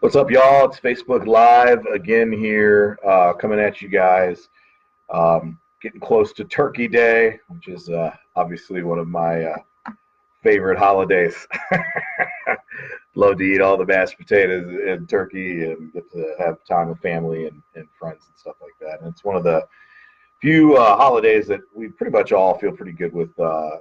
What's up, y'all? It's Facebook Live again here, coming at you guys. Getting close to Turkey Day, which is obviously one of my favorite holidays. Love to eat all the mashed potatoes and turkey and get to have time with family and friends and stuff like that. And it's one of the few holidays that we pretty much all feel pretty good with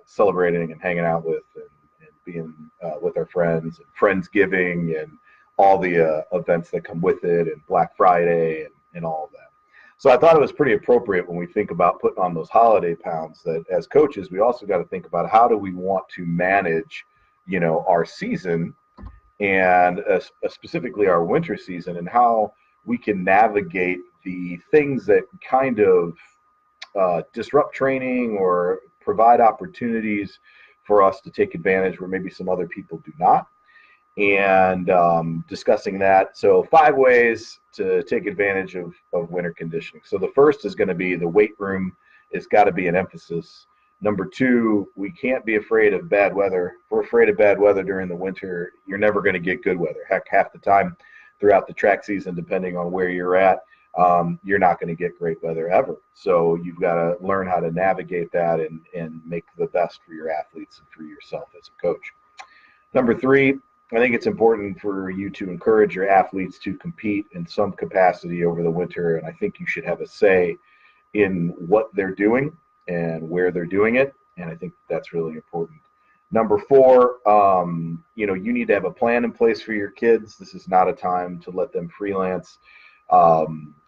celebrating and hanging out with and being with our friends and Friendsgiving and all the events that come with it and Black Friday and all of that. So I thought it was pretty appropriate when we think about putting on those holiday pounds that as coaches, we also got to think about how do we want to manage, our season and specifically our winter season and how we can navigate the things that kind of disrupt training or provide opportunities for us to take advantage where maybe some other people do not, and discussing that. So 5 ways to take advantage of winter conditioning. So the first is going to be the weight room. It's got to be an emphasis. Number 2, we can't be afraid of bad weather. If we're afraid of bad weather during the winter, you're never going to get good weather. Heck, half the time throughout the track season, depending on where you're at, you're not going to get great weather ever. So you've got to learn how to navigate that and make the best for your athletes and for yourself as a coach. Number 3, I think it's important for you to encourage your athletes to compete in some capacity over the winter, and I think you should have a say in what they're doing and where they're doing it, and I think that's really important. Number 4, you need to have a plan in place for your kids. This is not a time to let them freelance.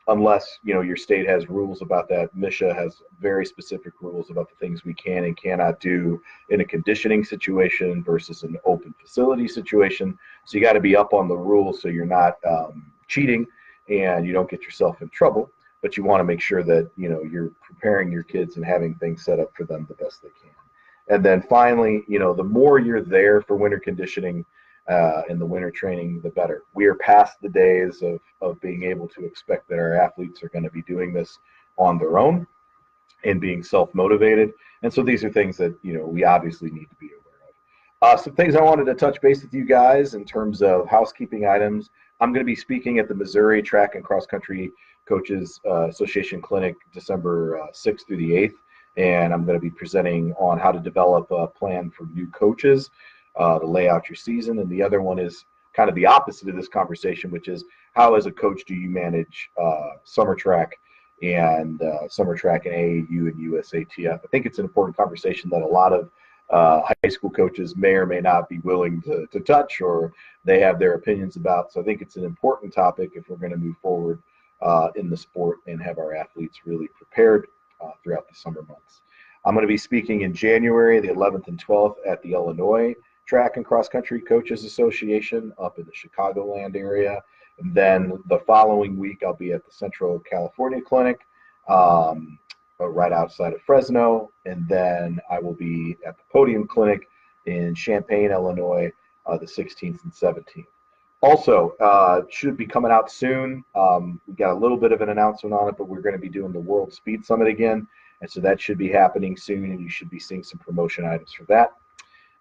Unless your state has rules about that. MSHA has very specific rules about the things we can and cannot do in a conditioning situation versus an open facility situation. So you got to be up on the rules so you're not cheating and you don't get yourself in trouble. But you want to make sure that you're preparing your kids and having things set up for them the best they can. And then finally, the more you're there for winter conditioning in the winter training, the better. We are past the days of being able to expect that our athletes are going to be doing this on their own and being self-motivated. And so these are things that, we obviously need to be aware of. Some things I wanted to touch base with you guys in terms of housekeeping items. I'm going to be speaking at the Missouri Track and Cross Country Coaches Association Clinic December 6th through the 8th. And I'm going to be presenting on how to develop a plan for new coaches to lay out your season. And the other one is kind of the opposite of this conversation, which is how as a coach do you manage summer track and AAU and USATF. I think it's an important conversation that a lot of high school coaches may or may not be willing to touch, or they have their opinions about. So I think it's an important topic if we're going to move forward in the sport and have our athletes really prepared throughout the summer months. I'm going to be speaking in January, the 11th and 12th at the Illinois Track and Cross Country Coaches Association up in the Chicagoland area. And then the following week, I'll be at the Central California Clinic right outside of Fresno. And then I will be at the Podium Clinic in Champaign, Illinois, the 16th and 17th. Also, should be coming out soon. We got a little bit of an announcement on it, but we're going to be doing the World Speed Summit again. And so that should be happening soon, and you should be seeing some promotion items for that.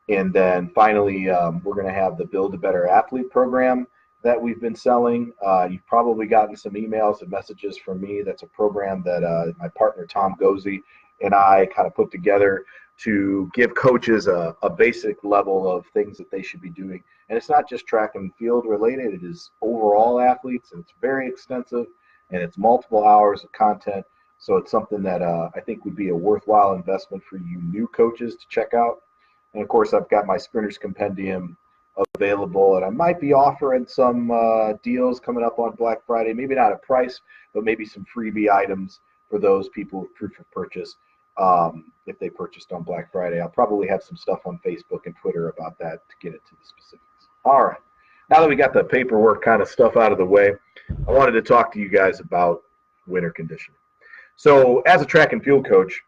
And then finally, we're going to have the Build a Better Athlete program that we've been selling. You've probably gotten some emails and messages from me. That's a program that my partner, Tom Gozy, and I kind of put together to give coaches a basic level of things that they should be doing. And it's not just track and field related. It is overall athletes, and it's very extensive, and it's multiple hours of content. So it's something that I think would be a worthwhile investment for you new coaches to check out. And of course, I've got my Sprinters Compendium available, and I might be offering some deals coming up on Black Friday. Maybe not a price, but maybe some freebie items for those people with proof of purchase if they purchased on Black Friday. I'll probably have some stuff on Facebook and Twitter about that to get into the specifics. All right. Now that we got the paperwork kind of stuff out of the way, I wanted to talk to you guys about winter conditioning. So as a track and field coach,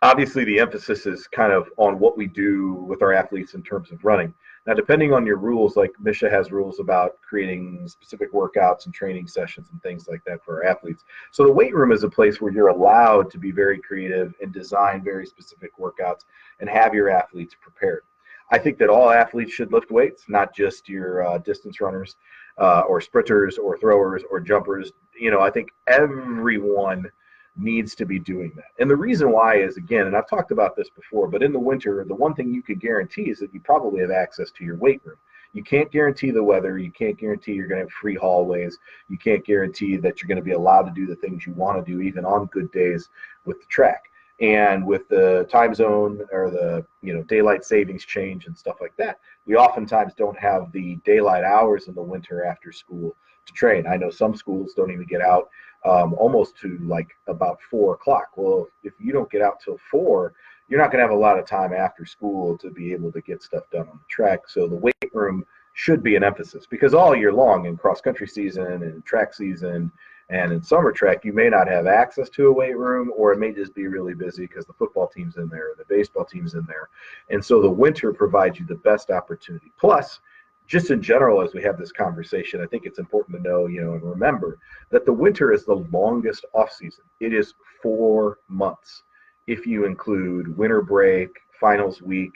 obviously the emphasis is kind of on what we do with our athletes in terms of running. Now, depending on your rules, like MSHA has rules about creating specific workouts and training sessions and things like that for our athletes. So the weight room is a place where you're allowed to be very creative and design very specific workouts and have your athletes prepared. I think that all athletes should lift weights, not just your distance runners or sprinters or throwers or jumpers. I think everyone needs to be doing that. And the reason why is, again, and I've talked about this before, but in the winter, the one thing you could guarantee is that you probably have access to your weight room. You can't guarantee the weather. You can't guarantee you're going to have free hallways. You can't guarantee that you're going to be allowed to do the things you want to do, even on good days with the track. And with the time zone or the daylight savings change and stuff like that, we oftentimes don't have the daylight hours in the winter after school to train. I know some schools don't even get out almost to like about 4 o'clock. Well, if you don't get out till 4, you're not going to have a lot of time after school to be able to get stuff done on the track. So the weight room should be an emphasis, because all year long in cross country season and track season and in summer track, you may not have access to a weight room, or it may just be really busy because the football team's in there, the baseball team's in there. And so the winter provides you the best opportunity. Plus, just in general, as we have this conversation, I think it's important to know, and remember that the winter is the longest off season. It is 4 months. If you include winter break, finals week,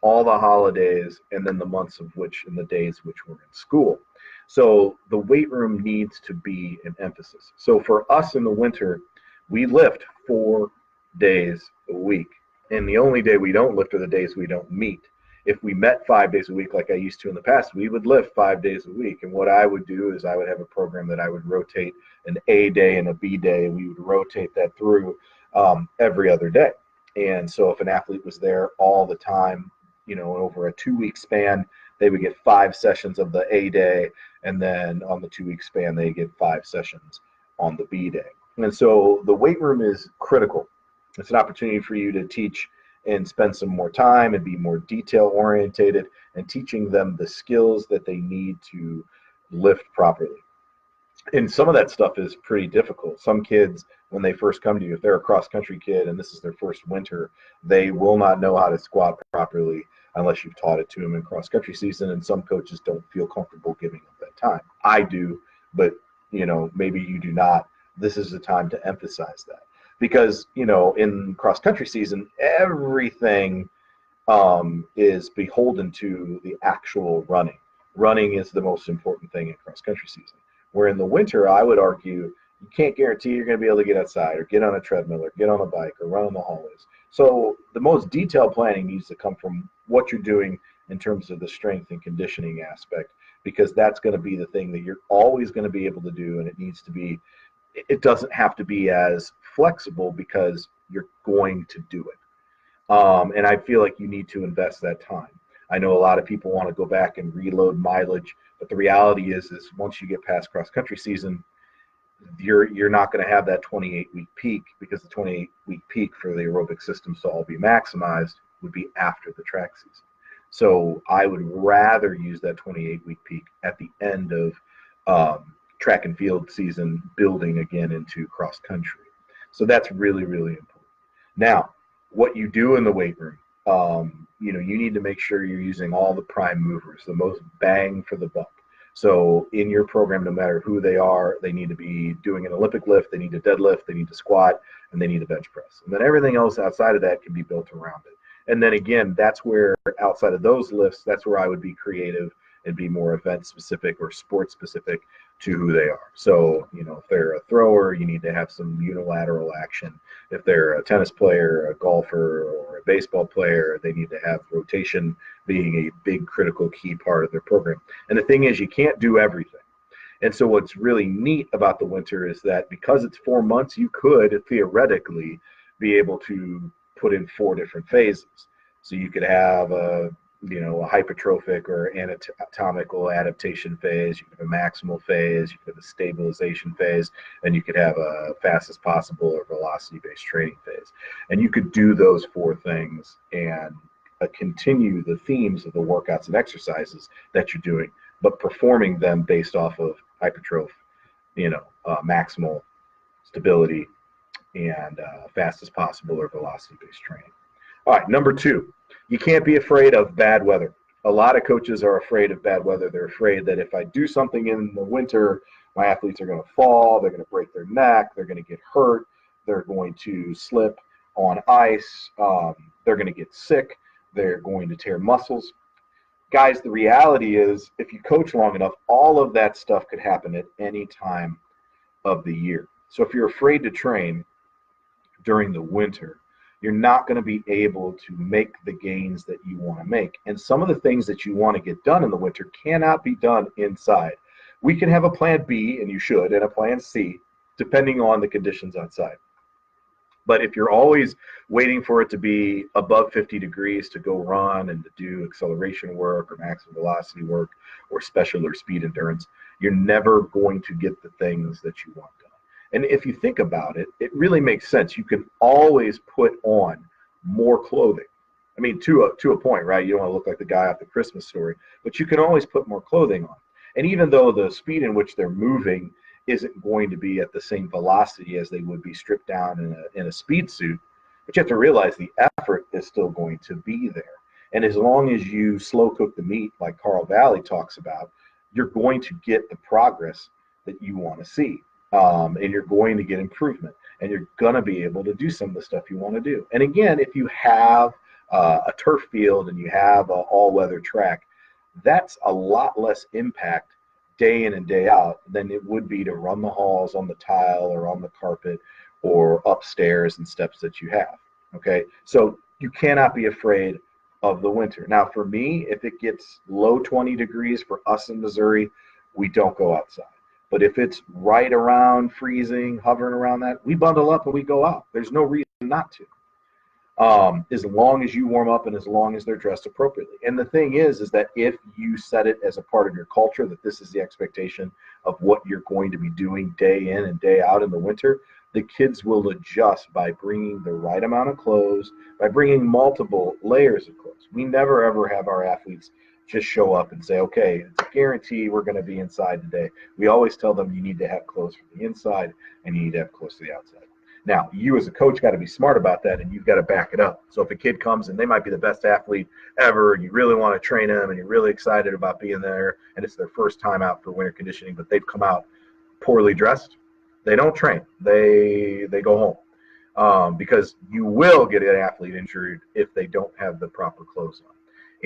all the holidays, and then the months of which and the days which we're in school. So the weight room needs to be an emphasis. So for us in the winter, we lift 4 days a week. And the only day we don't lift are the days we don't meet. If we met 5 days a week like I used to in the past, we would lift 5 days a week. And what I would do is I would have a program that I would rotate an A day and a B day. We would rotate that through every other day. And so if an athlete was there all the time, over a 2-week span, they would get 5 sessions of the A day, and then on the 2-week span, they get 5 sessions on the B day. And so the weight room is critical. It's an opportunity for you to teach and spend some more time and be more detail orientated and teaching them the skills that they need to lift properly. And some of that stuff is pretty difficult. Some kids, when they first come to you, if they're a cross-country kid and this is their first winter, they will not know how to squat properly unless you've taught it to them in cross-country season, and some coaches don't feel comfortable giving them that time. I do, but maybe you do not. This is the time to emphasize that, because in cross-country season, everything is beholden to the actual running. Running is the most important thing in cross-country season. Where in the winter, I would argue, you can't guarantee you're going to be able to get outside or get on a treadmill or get on a bike or run in the hallways. So the most detailed planning needs to come from what you're doing in terms of the strength and conditioning aspect, because that's going to be the thing that you're always going to be able to do. And it doesn't have to be as flexible because you're going to do it. And I feel like you need to invest that time. I know a lot of people want to go back and reload mileage, but the reality is once you get past cross-country season, you're not going to have that 28-week peak, because the 28-week peak for the aerobic systems to all be maximized would be after the track season. So I would rather use that 28-week peak at the end of track and field season, building again into cross-country. So that's really, really important. Now, what you do in the weight room, you need to make sure you're using all the prime movers, the most bang for the buck. So in your program, no matter who they are, they need to be doing an Olympic lift, they need to deadlift, they need to squat, and they need to bench press. And then everything else outside of that can be built around it. And then again, that's where outside of those lifts, that's where I would be creative and be more event specific or sport specific to who they are. So, if they're a thrower, you need to have some unilateral action. If they're a tennis player, a golfer, or a baseball player, they need to have rotation being a big critical key part of their program. And the thing is, you can't do everything. And so what's really neat about the winter is that because it's 4 months, you could theoretically be able to put in 4 different phases. So you could have a hypertrophic or anatomical adaptation phase, you could have a maximal phase, you could have a stabilization phase, and you could have a fastest possible or velocity-based training phase. And you could do those 4 things and continue the themes of the workouts and exercises that you're doing, but performing them based off of hypertrophy, maximal, stability, and fastest possible or velocity-based training. All right, number 2, you can't be afraid of bad weather. A lot of coaches are afraid of bad weather. They're afraid that if I do something in the winter, my athletes are going to fall, they're going to break their neck, they're going to get hurt, they're going to slip on ice, they're going to get sick. they're going to tear muscles. Guys, the reality is, if you coach long enough, all of that stuff could happen at any time of the year. So if you're afraid to train during the winter, you're not going to be able to make the gains that you want to make. And some of the things that you want to get done in the winter cannot be done inside. We can have a plan B, and you should, and a plan C, depending on the conditions outside. But if you're always waiting for it to be above 50 degrees to go run and to do acceleration work or maximum velocity work or special or speed endurance, you're never going to get the things that you want done. And if you think about it, it really makes sense. You can always put on more clothing. I mean, to a point, right? You don't want to look like the guy off the Christmas Story, but you can always put more clothing on. And even though the speed in which they're moving isn't going to be at the same velocity as they would be stripped down in a speed suit, but you have to realize the effort is still going to be there. And as long as you slow cook the meat, like Carl Valley talks about, you're going to get the progress that you want to see. And you're going to get improvement, and you're going to be able to do some of the stuff you want to do. And again, if you have a turf field and you have an all-weather track, that's a lot less impact day in and day out than it would be to run the halls on the tile or on the carpet or upstairs and steps that you have. Okay, so you cannot be afraid of the winter. Now, for me, if it gets low 20 degrees for us in Missouri, we don't go outside. But if it's right around freezing, hovering around that, we bundle up and we go out. There's no reason not to. As long as you warm up and as long as they're dressed appropriately. And the thing is that if you set it as a part of your culture, that this is the expectation of what you're going to be doing day in and day out in the winter, the kids will adjust by bringing the right amount of clothes, by bringing multiple layers of clothes. We never, ever have our athletes just show up and say, okay, it's a guarantee we're going to be inside today. We always tell them you need to have clothes for the inside and you need to have clothes for the outside. Now, you as a coach got to be smart about that, and you've got to back it up. So if a kid comes and they might be the best athlete ever, and you really want to train them, and you're really excited about being there, and it's their first time out for winter conditioning, but they've come out poorly dressed, they don't train. They go home because you will get an athlete injured if they don't have the proper clothes on.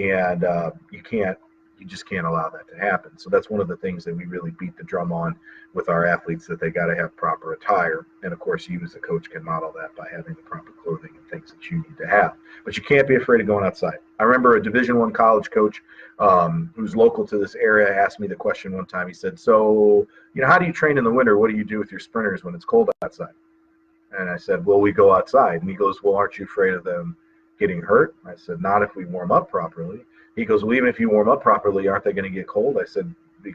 And you just can't allow that to happen. So that's one of the things that we really beat the drum on with our athletes, that they got to have proper attire. And of course, you as a coach can model that by having the proper clothing and things that you need to have. But you can't be afraid of going outside. I remember a Division I college coach who's local to this area asked me the question one time. He said, so, how do you train in the winter? What do you do with your sprinters when it's cold outside? And I said, well, we go outside. And he goes, well, aren't you afraid of them getting hurt? I said, not if we warm up properly. He goes, well, even if you warm up properly, aren't they going to get cold? I said,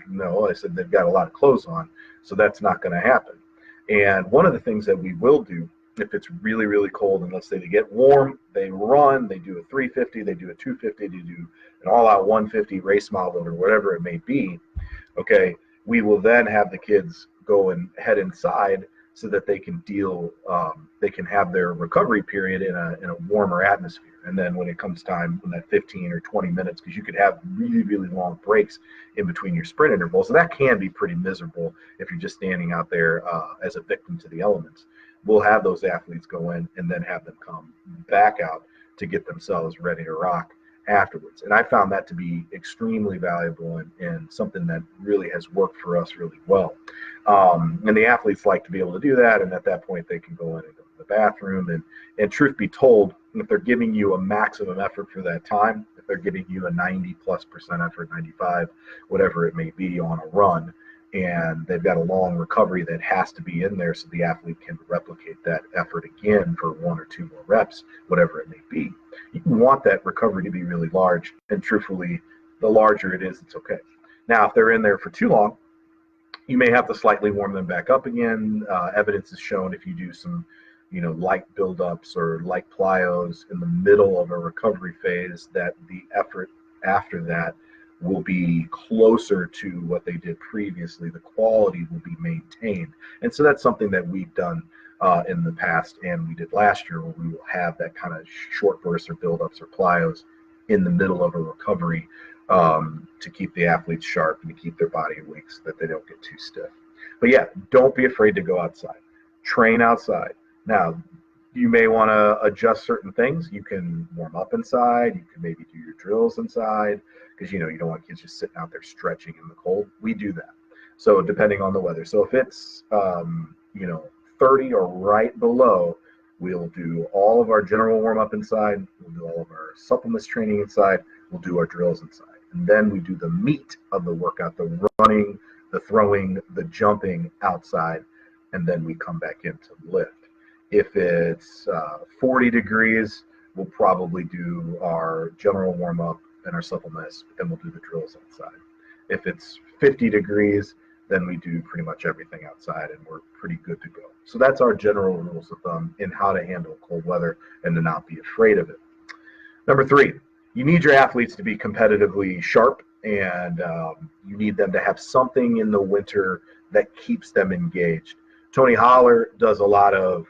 no. I said, they've got a lot of clothes on, so that's not going to happen. And one of the things that we will do, if it's really, really cold, and let's say they get warm, they run, they do a 350, they do a 250, they do an all-out 150 race model or whatever it may be, okay, we will then have the kids go and head inside so that they can they can have their recovery period in a warmer atmosphere. And then when it comes time, when that 15 or 20 minutes, because you could have really, really long breaks in between your sprint intervals, and that can be pretty miserable if you're just standing out there as a victim to the elements. We'll have those athletes go in and then have them come back out to get themselves ready to rock afterwards. And I found that to be extremely valuable and something that really has worked for us really well. And the athletes like to be able to do that, and at that point they can go in and go to the bathroom. And truth be told, if they're giving you a maximum effort for that time, if they're giving you a 90+% effort, 95, whatever it may be on a run, and they've got a long recovery that has to be in there so the athlete can replicate that effort again for 1 or 2 more reps, whatever it may be. You want that recovery to be really large, and truthfully, the larger it is, it's okay. Now, if they're in there for too long, you may have to slightly warm them back up again. Evidence is shown if you do some light buildups or light plyos in the middle of a recovery phase, that the effort after that will be closer to what they did previously. The quality will be maintained. And so that's something that we've done in the past, and we did last year, where we will have that kind of short bursts or buildups or plyos in the middle of a recovery to keep the athletes sharp and to keep their body awake so that they don't get too stiff. But yeah, don't be afraid to go outside. Train outside. Now, You may want to adjust certain things. You can warm up inside. You can maybe do your drills inside because you don't want kids just sitting out there stretching in the cold. We do that. So depending on the weather. So if it's 30 or right below, we'll do all of our general warm up inside. We'll do all of our supplements training inside. We'll do our drills inside. And then we do the meat of the workout, the running, the throwing, the jumping outside. And then we come back in to lift. If it's 40 degrees, we'll probably do our general warm up and our supplements, and we'll do the drills outside. If it's 50 degrees, then we do pretty much everything outside, and we're pretty good to go. So that's our general rules of thumb in how to handle cold weather and to not be afraid of it. Number 3, you need your athletes to be competitively sharp, and you need them to have something in the winter that keeps them engaged. Tony Holler does a lot of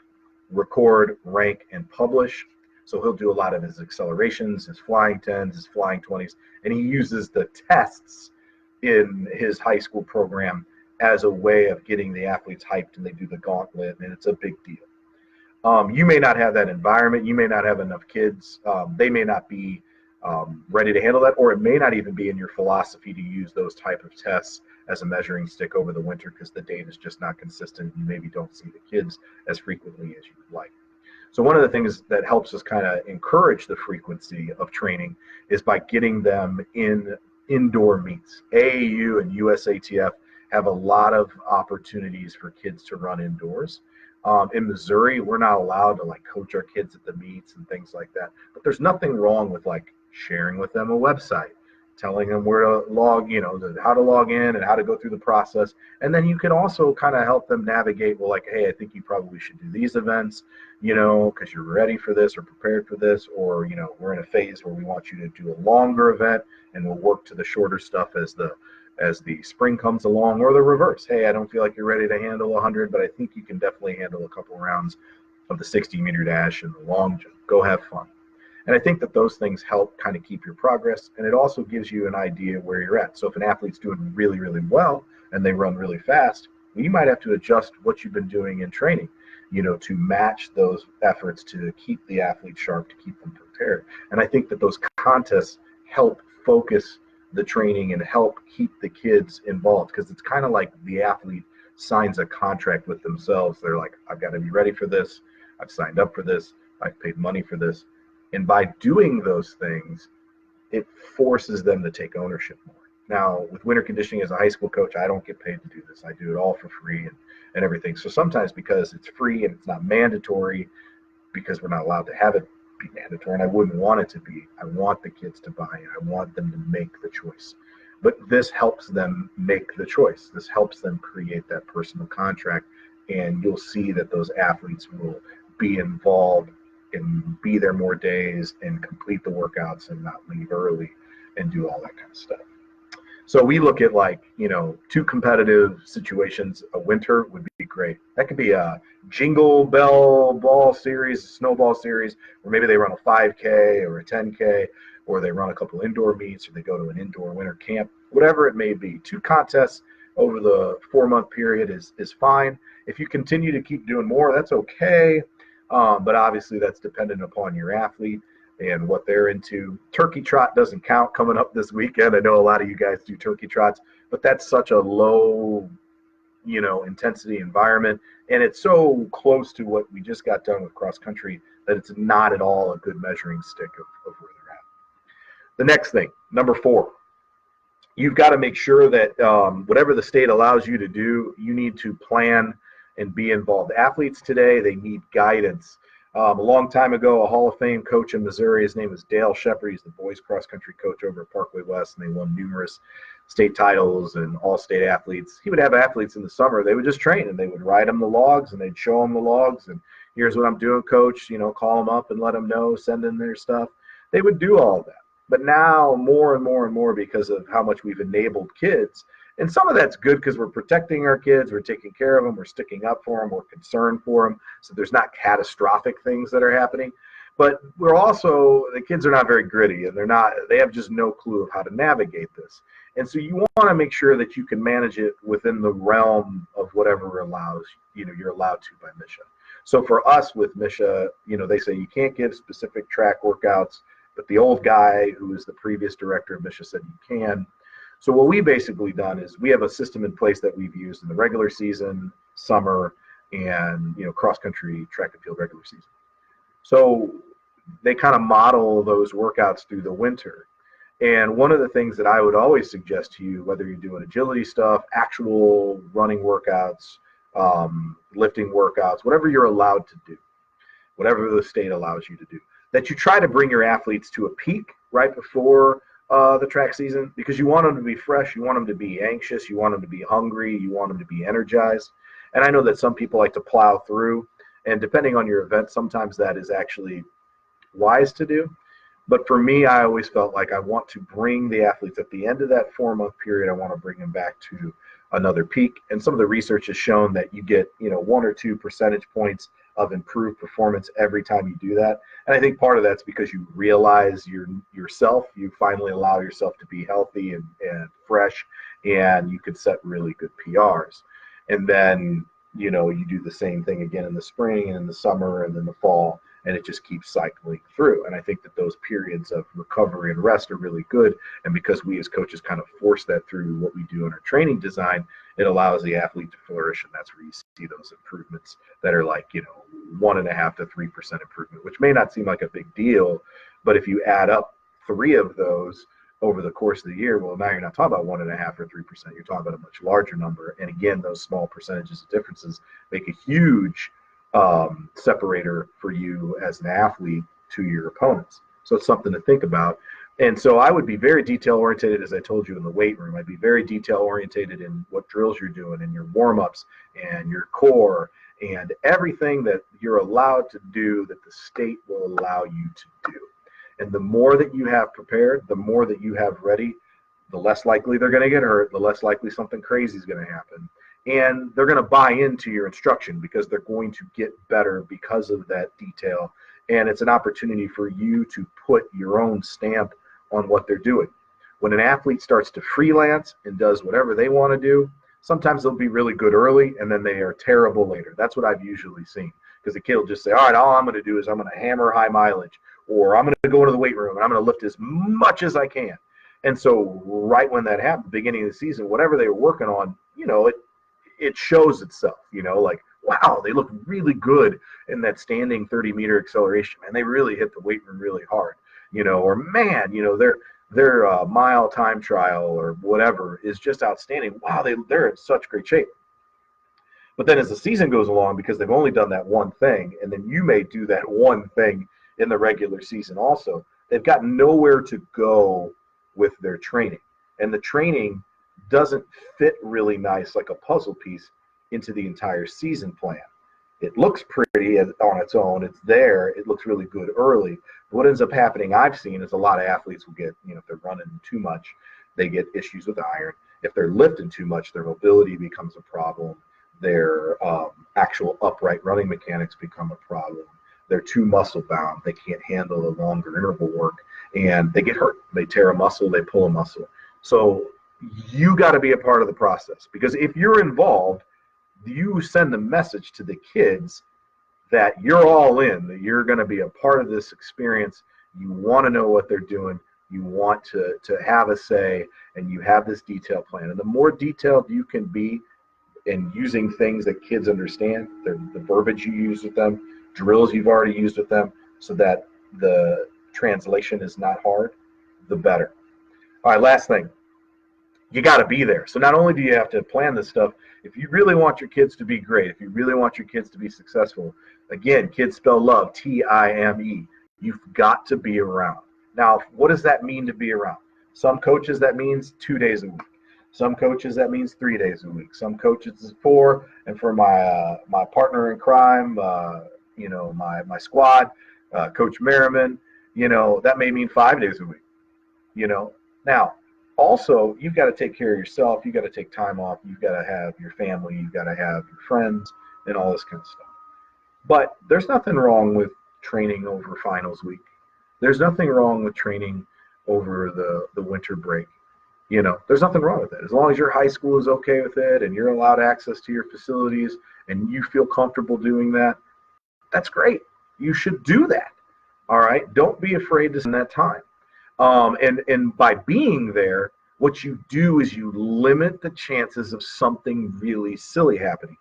record, rank, and publish. So he'll do a lot of his accelerations, his flying 10s, his flying 20s, and he uses the tests in his high school program as a way of getting the athletes hyped, and they do the gauntlet, and it's a big deal. You may not have that environment. You may not have enough kids. They may not be ready to handle that, or it may not even be in your philosophy to use those type of tests as a measuring stick over the winter because the data is just not consistent. You maybe don't see the kids as frequently as you would like. So one of the things that helps us kind of encourage the frequency of training is by getting them in indoor meets. AAU and USATF have a lot of opportunities for kids to run indoors. In Missouri, we're not allowed to coach our kids at the meets and things like that. But there's nothing wrong with sharing with them a website, telling them where to log, how to log in and how to go through the process. And then you can also kind of help them navigate, hey, I think you probably should do these events, because you're ready for this or prepared for this, or, we're in a phase where we want you to do a longer event and we'll work to the shorter stuff as the spring comes along, or the reverse. Hey, I don't feel like you're ready to handle 100, but I think you can definitely handle a couple rounds of the 60-meter dash and the long jump. Go have fun. And I think that those things help kind of keep your progress, and it also gives you an idea where you're at. So if an athlete's doing really, really well and they run really fast, you might have to adjust what you've been doing in training, to match those efforts to keep the athlete sharp, to keep them prepared. And I think that those contests help focus the training and help keep the kids involved, because it's kind of like the athlete signs a contract with themselves. They're like, I've got to be ready for this. I've signed up for this. I've paid money for this. And by doing those things, it forces them to take ownership more. Now, with winter conditioning as a high school coach, I don't get paid to do this. I do it all for free and everything. So sometimes because it's free and it's not mandatory, because we're not allowed to have it be mandatory, and I wouldn't want it to be, I want the kids to buy it. I want them to make the choice. But this helps them make the choice. This helps them create that personal contract, and you'll see that those athletes will be involved and be there more days and complete the workouts and not leave early and do all that kind of stuff. So we look at 2 competitive situations. A winter would be great. That could be a jingle bell ball series, a snowball series, or maybe they run a 5K or a 10K, or they run a couple indoor meets, or they go to an indoor winter camp, whatever it may be. 2 contests over the 4-month period is fine. If you continue to keep doing more, that's okay. But obviously that's dependent upon your athlete and what they're into. Turkey trot doesn't count coming up this weekend. I know a lot of you guys do turkey trots, but that's such a low, intensity environment. And it's so close to what we just got done with cross country that it's not at all a good measuring stick of where they're at. The next thing, number 4, you've got to make sure that whatever the state allows you to do, you need to plan and be involved. Athletes today, they need guidance. A long time ago, a Hall of Fame coach in Missouri, his name was Dale Shepard. He's the boys cross country coach over at Parkway West, and they won numerous state titles and all-state athletes. He would have athletes in the summer. They would just train, and they would write them the logs, and they'd show them the logs, and here's what I'm doing, coach. Call them up and let them know, send in their stuff. They would do all of that. But now more and more and more, because of how much we've enabled kids, and some of that's good because we're protecting our kids, we're taking care of them, we're sticking up for them, we're concerned for them, so there's not catastrophic things that are happening. But the kids are not very gritty, and they have just no clue of how to navigate this. And so you want to make sure that you can manage it within the realm of whatever you're allowed to by mission. So for us with Misha, they say you can't give specific track workouts, but the old guy who was the previous director of Misha said you can. So what we basically done is we have a system in place that we've used in the regular season, summer, and cross country, track and field regular season. So they kind of model those workouts through the winter. And one of the things that I would always suggest to you, whether you're doing agility stuff, actual running workouts, lifting workouts, whatever you're allowed to do, whatever the state allows you to do, that you try to bring your athletes to a peak right before the track season, because you want them to be fresh, you want them to be anxious, you want them to be hungry, you want them to be energized. And I know that some people like to plow through, and depending on your event, sometimes that is actually wise to do. But for me, I always felt like I want to bring the athletes at the end of that 4-month period. I want to bring them back to another peak. And some of the research has shown that you get, 1 or 2 percentage points of improved performance every time you do that. And I think part of that's because you realize yourself, you finally allow yourself to be healthy and fresh, and you can set really good PRs. And then, you do the same thing again in the spring and in the summer and in the fall, and it just keeps cycling through. And I think that those periods of recovery and rest are really good. And because we as coaches kind of force that through what we do in our training design, it allows the athlete to flourish. And that's where you see those improvements that are like, 1.5 to 3% improvement, which may not seem like a big deal, but if you add up 3 of those over the course of the year, well, now you're not talking about 1.5 or 3%, you're talking about a much larger number. And again, those small percentages of differences make a huge separator for you as an athlete to your opponents. So it's something to think about. And so I would be very detail oriented, as I told you, in the weight room. I'd be very detail oriented in what drills you're doing and your warm-ups and your core and everything that you're allowed to do that the state will allow you to do. And the more that you have prepared, the more that you have ready, the less likely they're going to get hurt, the less likely something crazy is going to happen. And they're going to buy into your instruction because they're going to get better because of that detail. And it's an opportunity for you to put your own stamp on what they're doing. When an athlete starts to freelance and does whatever they want to do, sometimes they'll be really good early and then they are terrible later. That's what I've usually seen, because the kid will just say, all right, all I'm going to do is I'm going to hammer high mileage, or I'm going to go into the weight room and I'm going to lift as much as I can. And so right when that happened, beginning of the season, whatever they were working on, it shows itself, like, wow, they look really good in that standing 30-meter acceleration, and they really hit the weight room really hard, or man, their mile time trial or whatever is just outstanding. Wow, they're in such great shape. But then as the season goes along, because they've only done that one thing, and then you may do that one thing in the regular season also, they've got nowhere to go with their training. And the training doesn't fit really nice like a puzzle piece into the entire season plan. It looks pretty on its own. It's there. It looks really good early. But what ends up happening, I've seen, is a lot of athletes will get, if they're running too much, they get issues with iron. If they're lifting too much, their mobility becomes a problem. Their actual upright running mechanics become a problem. They're too muscle bound. They can't handle the longer interval work, and they get hurt. They tear a muscle, they pull a muscle. So you got to be a part of the process, because if you're involved, you send a message to the kids that you're all in, that you're going to be a part of this experience. You want to know what they're doing. You want to have a say, and you have this detailed plan. And the more detailed you can be in using things that kids understand, the verbiage you use with them, drills you've already used with them, so that the translation is not hard, the better. All right, last thing. You got to be there. So not only do you have to plan this stuff, if you really want your kids to be great, if you really want your kids to be successful, again, kids spell love, Time. You've got to be around. Now, what does that mean to be around? Some coaches, that means 2 days a week. Some coaches, that means 3 days a week. Some coaches, it's 4. And for my partner in crime, my squad, Coach Merriman, that may mean 5 days a week. Now, also, you've got to take care of yourself. You've got to take time off. You've got to have your family. You've got to have your friends and all this kind of stuff. But there's nothing wrong with training over finals week. There's nothing wrong with training over the winter break. There's nothing wrong with it. As long as your high school is okay with it and you're allowed access to your facilities and you feel comfortable doing that, That's great. You should do that. All right. Don't be afraid to spend that time. And by being there, what you do is you limit the chances of something really silly happening.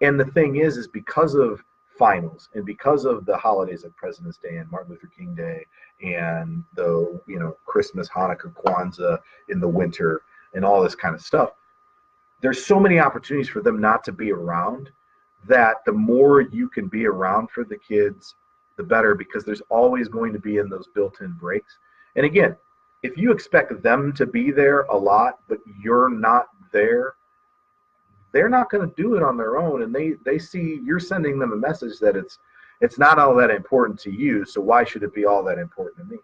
And the thing is because of finals and because of the holidays like President's Day and Martin Luther King Day and the Christmas, Hanukkah, Kwanzaa in the winter and all this kind of stuff, there's so many opportunities for them not to be around, that the more you can be around for the kids, the better, because there's always going to be in those built-in breaks. And again, if you expect them to be there a lot, but you're not there, they're not going to do it on their own. And they see you're sending them a message that it's not all that important to you, so why should it be all that important to me?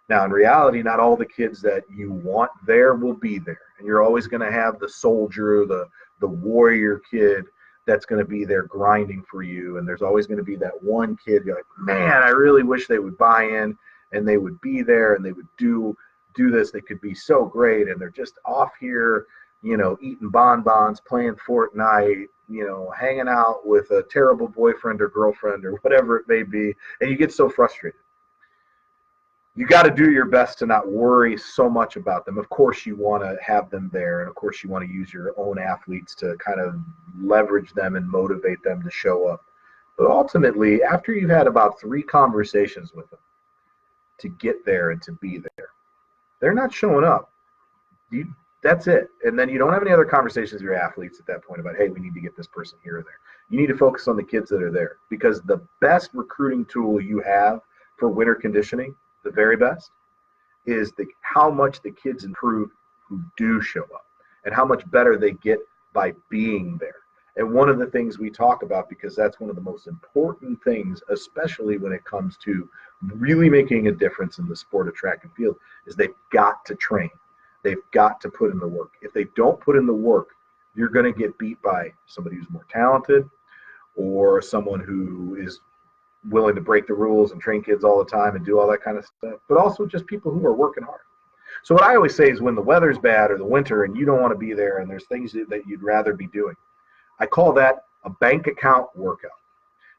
Now, in reality, not all the kids that you want there will be there. And you're always going to have the soldier, the warrior kid that's going to be there grinding for you. And there's always going to be that one kid you're like, man, I really wish they would buy in and they would be there and they would do this. They could be so great. And they're just off here, eating bonbons, playing Fortnite, hanging out with a terrible boyfriend or girlfriend or whatever it may be. And you get so frustrated. You got to do your best to not worry so much about them. Of course, you want to have them there. And of course, you want to use your own athletes to kind of leverage them and motivate them to show up. But ultimately, after you've had about 3 conversations with them to get there and to be there, they're not showing up. That's it. And then you don't have any other conversations with your athletes at that point about, hey, we need to get this person here or there. You need to focus on the kids that are there, because the best recruiting tool you have for winter conditioning, the very best, is how much the kids improve who do show up and how much better they get by being there. And one of the things we talk about, because that's one of the most important things, especially when it comes to really making a difference in the sport of track and field, is they've got to train. They've got to put in the work. If they don't put in the work, you're going to get beat by somebody who's more talented or someone who is willing to break the rules and train kids all the time and do all that kind of stuff, but also just people who are working hard. So what I always say is, when the weather's bad or the winter and you don't want to be there and there's things that you'd rather be doing, I call that a bank account workout.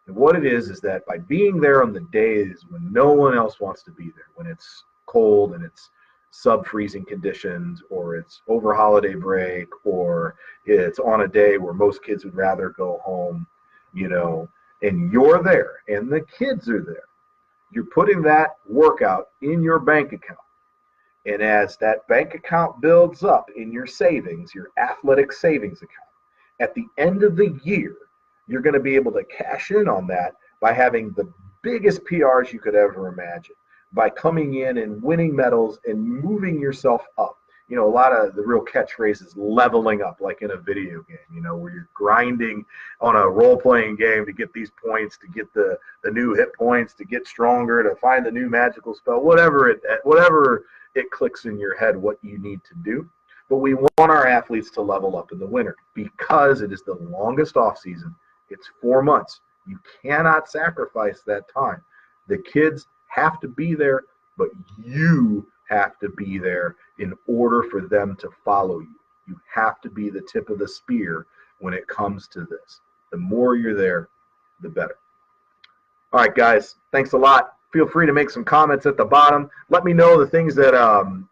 And what it is that by being there on the days when no one else wants to be there, when it's cold and it's sub-freezing conditions, or it's over holiday break, or it's on a day where most kids would rather go home, and you're there and the kids are there, you're putting that workout in your bank account. And as that bank account builds up in your savings, your athletic savings account, at the end of the year, you're going to be able to cash in on that by having the biggest PRs you could ever imagine, by coming in and winning medals and moving yourself up. A lot of the real catchphrase is leveling up, like in a video game, where you're grinding on a role-playing game to get these points, to get the new hit points, to get stronger, to find the new magical spell, whatever it clicks in your head what you need to do. But we want our athletes to level up in the winter, because it is the longest off season. It's 4 months. You cannot sacrifice that time. The kids have to be there, but you have to be there in order for them to follow you. You have to be the tip of the spear when it comes to this. The more you're there, the better. All right, guys, thanks a lot. Feel free to make some comments at the bottom. Let me know the things that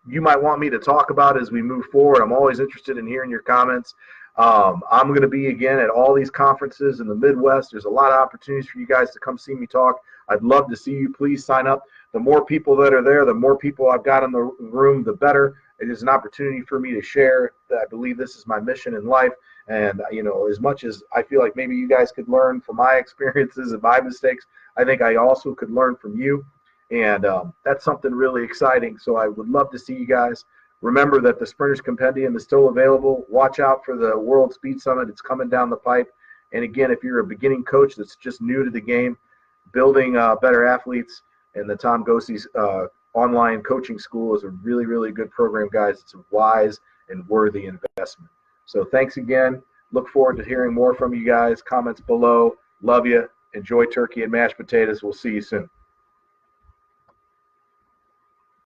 you might want me to talk about as we move forward. I'm always interested in hearing your comments. I'm going to be, again, at all these conferences in the Midwest. There's a lot of opportunities for you guys to come see me talk. I'd love to see you. Please sign up. The more people that are there, the more people I've got in the room, the better. It is an opportunity for me to share. I believe this is my mission in life. And, as much as I feel like maybe you guys could learn from my experiences and my mistakes, I think I also could learn from you. And that's something really exciting. So I would love to see you guys. Remember that the Sprinters Compendium is still available. Watch out for the World Speed Summit. It's coming down the pipe. And again, if you're a beginning coach that's just new to the game, building better athletes, and the Tom Gossie's online coaching school is a really, really good program, guys. It's a wise and worthy investment. So thanks again. Look forward to hearing more from you guys. Comments below. Love you. Enjoy turkey and mashed potatoes. We'll see you soon.